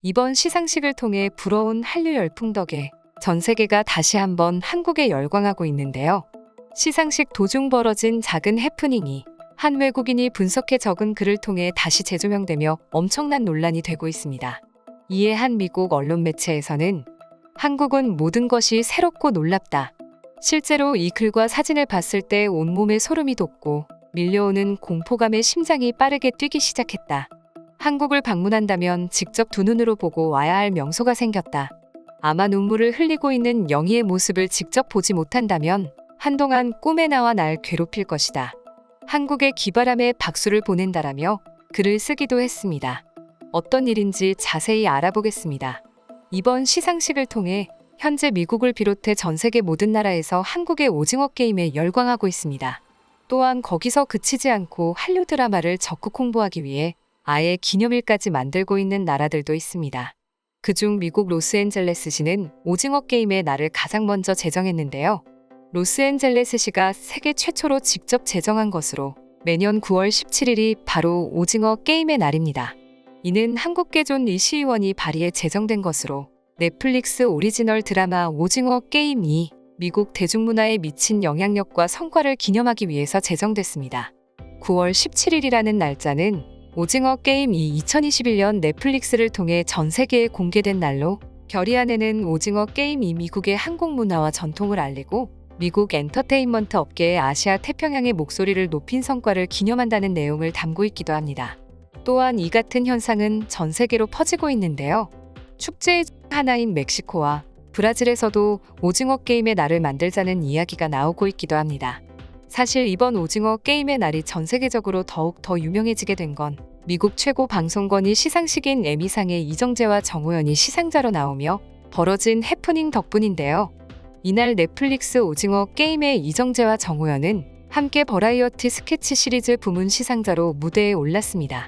이번 시상식을 통해 불어온 한류 열풍 덕에 전 세계가 다시 한번 한국에 열광하고 있는데요. 시상식 도중 벌어진 작은 해프닝이 한 외국인이 분석해 적은 글을 통해 다시 재조명되며 엄청난 논란이 되고 있습니다. 이에 한 미국 언론 매체에서는 한국은 모든 것이 새롭고 놀랍다. 실제로 이 글과 사진을 봤을 때 온몸에 소름이 돋고 밀려오는 공포감에 심장이 빠르게 뛰기 시작했다. 한국을 방문한다면 직접 두 눈으로 보고 와야 할 명소가 생겼다. 아마 눈물을 흘리고 있는 영희의 모습을 직접 보지 못한다면 한동안 꿈에 나와 날 괴롭힐 것이다. 한국의 기바람에 박수를 보낸다라며 글을 쓰기도 했습니다. 어떤 일인지 자세히 알아보겠습니다. 이번 시상식을 통해 현재 미국을 비롯해 전 세계 모든 나라에서 한국의 오징어 게임에 열광하고 있습니다. 또한 거기서 그치지 않고 한류 드라마를 적극 홍보하기 위해 아예 기념일까지 만들고 있는 나라들도 있습니다. 그중 미국 로스앤젤레스시는 오징어 게임의 날을 가장 먼저 제정했는데요. 로스앤젤레스시가 세계 최초로 직접 제정한 것으로 매년 9월 17일이 바로 오징어 게임의 날입니다. 이는 한국계존 리 시의원이 발의해 제정된 것으로 넷플릭스 오리지널 드라마 오징어 게임이 미국 대중문화에 미친 영향력과 성과를 기념하기 위해서 제정됐습니다. 9월 17일이라는 날짜는 오징어 게임이 2021년 넷플릭스를 통해 전 세계에 공개된 날로 결의안에는 오징어 게임이 미국의 한국 문화와 전통을 알리고 미국 엔터테인먼트 업계의 아시아 태평양의 목소리를 높인 성과를 기념한다는 내용을 담고 있기도 합니다. 또한 이 같은 현상은 전 세계로 퍼지고 있는데요. 축제의 하나인 멕시코와 브라질에서도 오징어 게임의 날을 만들자는 이야기가 나오고 있기도 합니다. 사실 이번 오징어 게임의 날이 전 세계적으로 더욱 더 유명해지게 된 건 미국 최고 방송권이 시상식인 에미상의 이정재와 정호연이 시상자로 나오며 벌어진 해프닝 덕분인데요. 이날 넷플릭스 오징어 게임의 이정재와 정호연은 함께 버라이어티 스케치 시리즈 부문 시상자로 무대에 올랐습니다.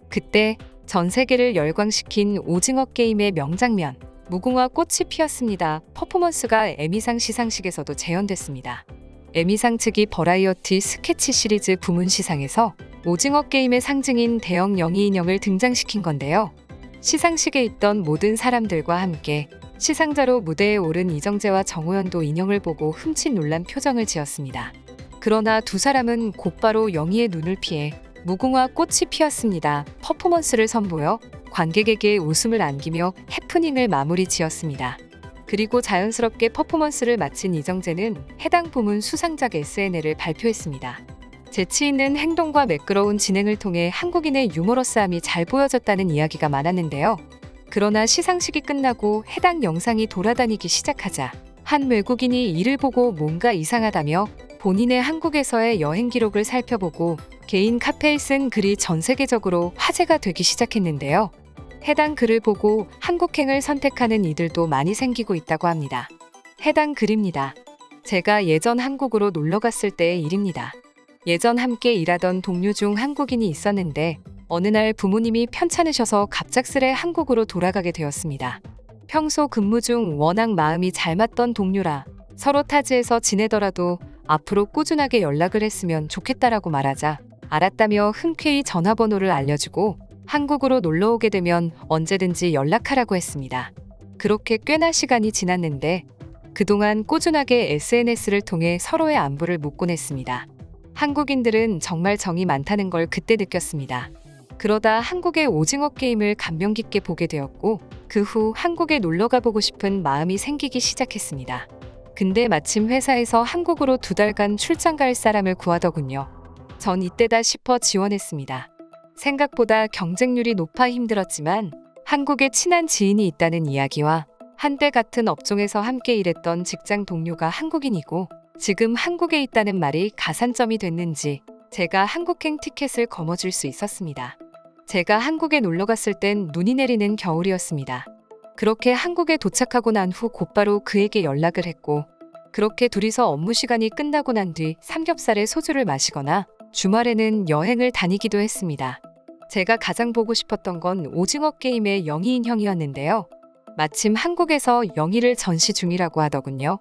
그때 전 세계를 열광시킨 오징어 게임의 명장면 무궁화 꽃이 피었습니다. 퍼포먼스가 에미상 시상식에서도 재현됐습니다. 에미상 측이 버라이어티 스케치 시리즈 부문 시상에서 오징어 게임의 상징인 대형 영희 인형을 등장시킨 건데요. 시상식에 있던 모든 사람들과 함께 시상자로 무대에 오른 이정재와 정호연도 인형을 보고 흠칫 놀란 표정을 지었습니다. 그러나 두 사람은 곧바로 영희의 눈을 피해 무궁화 꽃이 피었습니다. 퍼포먼스를 선보여 관객에게 웃음을 안기며 해프닝을 마무리 지었습니다. 그리고 자연스럽게 퍼포먼스를 마친 이정재는 해당 부문 수상작 SNL을 발표했습니다. 재치 있는 행동과 매끄러운 진행을 통해 한국인의 유머러스함이 잘 보여졌다는 이야기가 많았는데요. 그러나 시상식이 끝나고 해당 영상이 돌아다니기 시작하자 한 외국인이 이를 보고 뭔가 이상하다며 본인의 한국에서의 여행 기록을 살펴보고 개인 카페에 쓴 글이 전 세계적으로 화제가 되기 시작했는데요. 해당 글을 보고 한국행을 선택하는 이들도 많이 생기고 있다고 합니다. 해당 글입니다. 제가 예전 한국으로 놀러 갔을 때의 일입니다. 예전 함께 일하던 동료 중 한국인이 있었는데 어느 날 부모님이 편찮으셔서 갑작스레 한국으로 돌아가게 되었습니다. 평소 근무 중 워낙 마음이 잘 맞던 동료라 서로 타지에서 지내더라도 앞으로 꾸준하게 연락을 했으면 좋겠다라고 말하자 알았다며 흔쾌히 전화번호를 알려주고 한국으로 놀러 오게 되면 언제든지 연락하라고 했습니다. 그렇게 꽤나 시간이 지났는데 그동안 꾸준하게 SNS를 통해 서로의 안부를 묻곤 했습니다. 한국인들은 정말 정이 많다는 걸 그때 느꼈습니다. 그러다 한국의 오징어 게임을 감명 깊게 보게 되었고 그 후 한국에 놀러 가보고 싶은 마음이 생기기 시작했습니다. 근데 마침 회사에서 한국으로 2달간 출장 갈 사람을 구하더군요. 전 이때다 싶어 지원했습니다. 생각보다 경쟁률이 높아 힘들었지만 한국에 친한 지인이 있다는 이야기와 한때 같은 업종에서 함께 일했던 직장 동료가 한국인이고 지금 한국에 있다는 말이 가산점이 됐는지 제가 한국행 티켓을 거머쥘 수 있었습니다. 제가 한국에 놀러 갔을 땐 눈이 내리는 겨울이었습니다. 그렇게 한국에 도착하고 난 후 곧바로 그에게 연락을 했고 그렇게 둘이서 업무 시간이 끝나고 난 뒤 삼겹살에 소주를 마시거나 주말에는 여행을 다니기도 했습니다. 제가 가장 보고 싶었던 건 오징어 게임의 영희 인형이었는데요. 마침 한국에서 영희를 전시 중이라고 하더군요.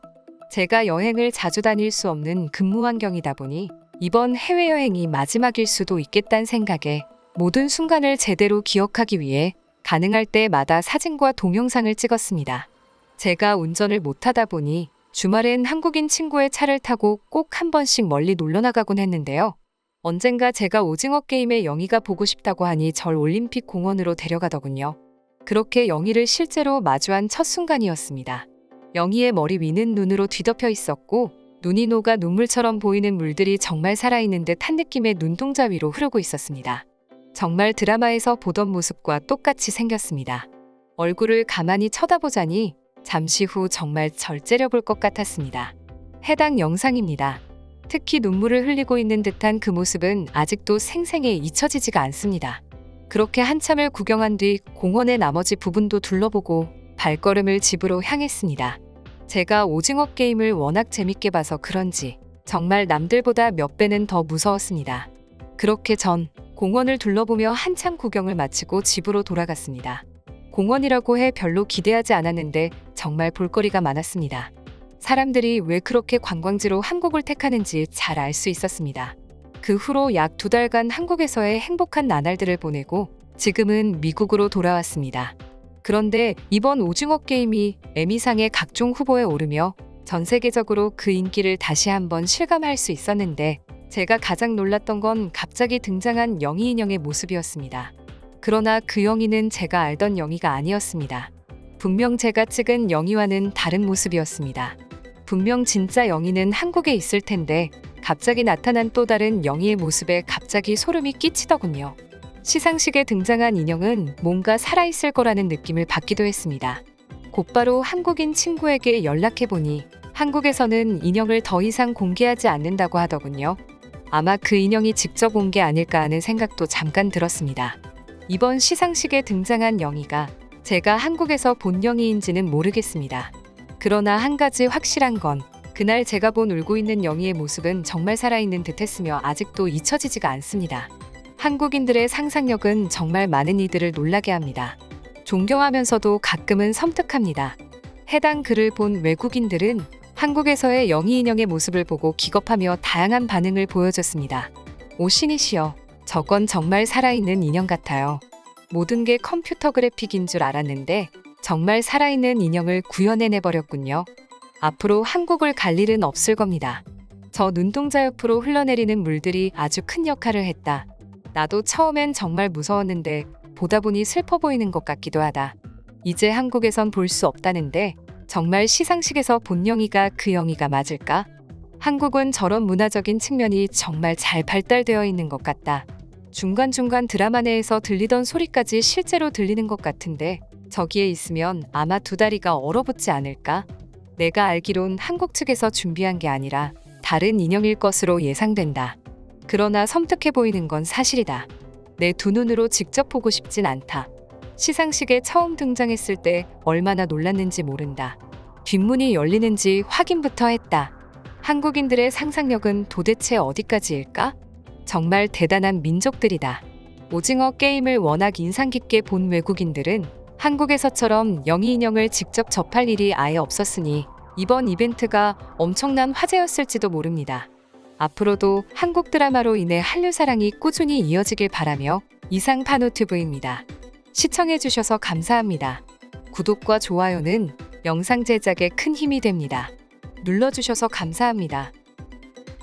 제가 여행을 자주 다닐 수 없는 근무 환경이다 보니 이번 해외여행이 마지막일 수도 있겠다는 생각에 모든 순간을 제대로 기억하기 위해 가능할 때마다 사진과 동영상을 찍었습니다. 제가 운전을 못하다 보니 주말엔 한국인 친구의 차를 타고 꼭 한 번씩 멀리 놀러 나가곤 했는데요. 언젠가 제가 오징어 게임의 영희가 보고 싶다고 하니 절 올림픽 공원으로 데려가더군요. 그렇게 영희를 실제로 마주한 첫 순간이었습니다. 영희의 머리 위는 눈으로 뒤덮여 있었고 눈이 녹아 눈물처럼 보이는 물들이 정말 살아있는 듯한 느낌의 눈동자 위로 흐르고 있었습니다. 정말 드라마에서 보던 모습과 똑같이 생겼습니다. 얼굴을 가만히 쳐다보자니 잠시 후 정말 절 째려볼 것 같았습니다. 해당 영상입니다. 특히 눈물을 흘리고 있는 듯한 그 모습은 아직도 생생해 잊혀지지가 않습니다. 그렇게 한참을 구경한 뒤 공원의 나머지 부분도 둘러보고 발걸음을 집으로 향했습니다. 제가 오징어 게임을 워낙 재밌게 봐서 그런지 정말 남들보다 몇 배는 더 무서웠습니다. 그렇게 전 공원을 둘러보며 한참 구경을 마치고 집으로 돌아갔습니다. 공원이라고 해 별로 기대하지 않았는데 정말 볼거리가 많았습니다. 사람들이 왜 그렇게 관광지로 한국을 택하는지 잘 알 수 있었습니다. 그 후로 약 2달간 한국에서의 행복한 나날들을 보내고 지금은 미국으로 돌아왔습니다. 그런데 이번 오징어 게임이 에미상의 각종 후보에 오르며 전 세계적으로 그 인기를 다시 한번 실감할 수 있었는데 제가 가장 놀랐던 건 갑자기 등장한 영희 인형의 모습이었습니다. 그러나 그 영희는 제가 알던 영희가 아니었습니다. 분명 제가 찍은 영희와는 다른 모습이었습니다. 분명 진짜 영희는 한국에 있을 텐데 갑자기 나타난 또 다른 영희의 모습에 갑자기 소름이 끼치더군요. 시상식에 등장한 인형은 뭔가 살아있을 거라는 느낌을 받기도 했습니다. 곧바로 한국인 친구에게 연락해보니 한국에서는 인형을 더 이상 공개하지 않는다고 하더군요. 아마 그 인형이 직접 온 게 아닐까 하는 생각도 잠깐 들었습니다. 이번 시상식에 등장한 영희가 제가 한국에서 본 영희인지는 모르겠습니다. 그러나 한 가지 확실한 건 그날 제가 본 울고 있는 영희의 모습은 정말 살아있는 듯했으며 아직도 잊혀지지가 않습니다. 한국인들의 상상력은 정말 많은 이들을 놀라게 합니다. 존경하면서도 가끔은 섬뜩합니다. 해당 글을 본 외국인들은 한국에서의 영희 인형의 모습을 보고 기겁하며 다양한 반응을 보여줬습니다. 오 신이시여, 저건 정말 살아있는 인형 같아요. 모든 게 컴퓨터 그래픽인 줄 알았는데 정말 살아있는 인형을 구현해내버렸군요. 앞으로 한국을 갈 일은 없을 겁니다. 저 눈동자 옆으로 흘러내리는 물들이 아주 큰 역할을 했다. 나도 처음엔 정말 무서웠는데 보다 보니 슬퍼 보이는 것 같기도 하다. 이제 한국에선 볼 수 없다는데 정말 시상식에서 본 영희가 그 영희가 맞을까? 한국은 저런 문화적인 측면이 정말 잘 발달되어 있는 것 같다. 중간중간 드라마 내에서 들리던 소리까지 실제로 들리는 것 같은데 저기에 있으면 아마 2다리가 얼어붙지 않을까? 내가 알기론 한국 측에서 준비한 게 아니라 다른 인형일 것으로 예상된다. 그러나 섬뜩해 보이는 건 사실이다. 내 두 눈으로 직접 보고 싶진 않다. 시상식에 처음 등장했을 때 얼마나 놀랐는지 모른다. 뒷문이 열리는지 확인부터 했다. 한국인들의 상상력은 도대체 어디까지일까? 정말 대단한 민족들이다. 오징어 게임을 워낙 인상 깊게 본 외국인들은 한국에서처럼 영희 인형을 직접 접할 일이 아예 없었으니 이번 이벤트가 엄청난 화제였을지도 모릅니다. 앞으로도 한국 드라마로 인해 한류 사랑이 꾸준히 이어지길 바라며 이상 파노TV입니다. 시청해주셔서 감사합니다. 구독과 좋아요는 영상 제작에 큰 힘이 됩니다. 눌러주셔서 감사합니다.